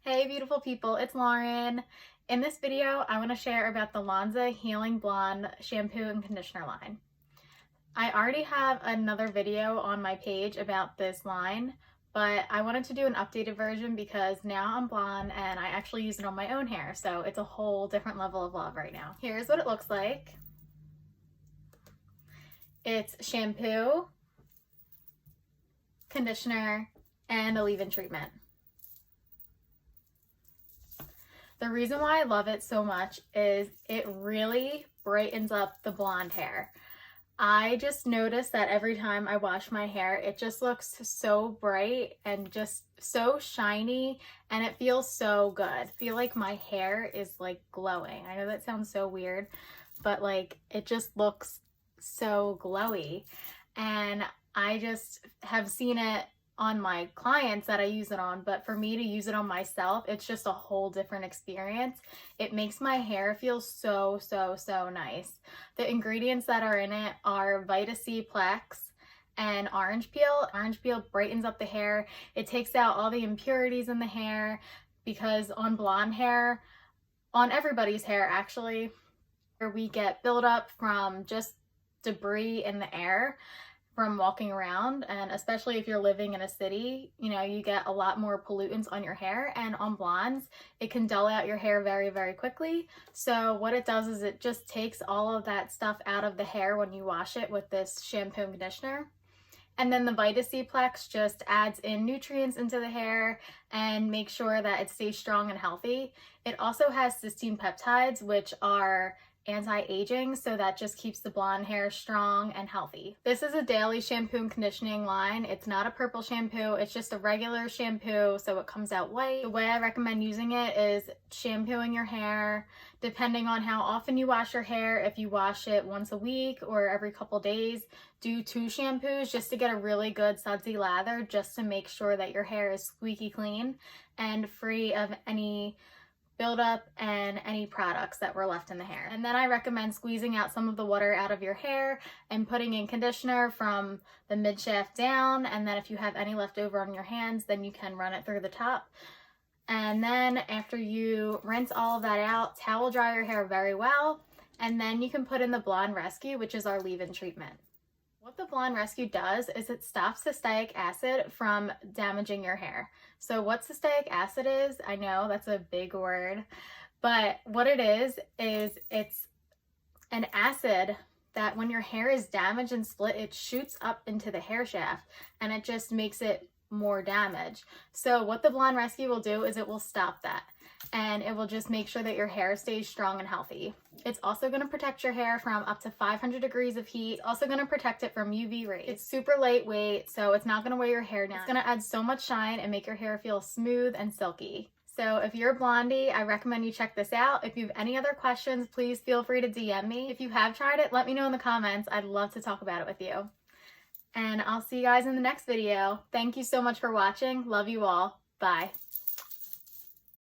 Hey beautiful people, it's Lauren. In this video, I want to share about the Lonza Healing Blonde shampoo and conditioner line. I already have another video on my page about this line, but I wanted to do an updated version because now I'm blonde and I actually use it on my own hair, so it's a whole different level of love right now. Here's what it looks like. It's shampoo, conditioner, and a leave-in treatment. The reason why I love it so much is it really brightens up the blonde hair. I just noticed that every time I wash my hair, it just looks so bright and just so shiny, and it feels so good. I feel like my hair is like glowing. I know that sounds so weird, but like it just looks so glowy. And I just have seen it on my clients that I use it on, but for me to use it on myself, it's just a whole different experience. It makes my hair feel so nice. The ingredients that are in it are VITA C-PLEX and orange peel. Orange peel brightens up the hair. It takes out all the impurities in the hair, because on blonde hair, on everybody's hair actually, we get buildup from just debris in the air from walking around, and especially if you're living in a city, you know, you get a lot more pollutants on your hair, and on blondes it can dull out your hair very quickly. So what it does is it just takes all of that stuff out of the hair when you wash it with this shampoo and conditioner. And then the VITA C-PLEX just adds in nutrients into the hair and makes sure that it stays strong and healthy. It also has cysteine peptides, which are anti-aging, so that just keeps the blonde hair strong and healthy. This is a daily shampoo and conditioning line. It's not a purple shampoo, it's just a regular shampoo, so it comes out white. The way I recommend using it is shampooing your hair, depending on how often you wash your hair. If you wash it once a week or every couple days, do 2 shampoos just to get a really good sudsy lather, just to make sure that your hair is squeaky clean and free of any buildup and any products that were left in the hair. And then I recommend squeezing out some of the water out of your hair and putting in conditioner from the mid shaft down, and then if you have any left over on your hands, then you can run it through the top. And then after you rinse all of that out, towel dry your hair very well, and then you can put in the Blonde Rescue, which is our leave-in treatment. What the Blonde Rescue does is it stops cystic acid from damaging your hair. So what cystic acid is, I know that's a big word, but what it is it's an acid that when your hair is damaged and split, it shoots up into the hair shaft and it just makes it more damage. So what the Blonde Rescue will do is it will stop that, and it will just make sure that your hair stays strong and healthy. It's also going to protect your hair from up to 500 degrees of heat. It's also going to protect it from UV rays. It's super lightweight, so it's not going to weigh your hair down. It's going to add so much shine and make your hair feel smooth and silky. So if you're a blondie, I recommend you check this out. If you have any other questions, please feel free to DM me. If you have tried it, let me know in the comments. I'd love to talk about it with you. And I'll see you guys in the next video. Thank you so much for watching. Love you all. Bye.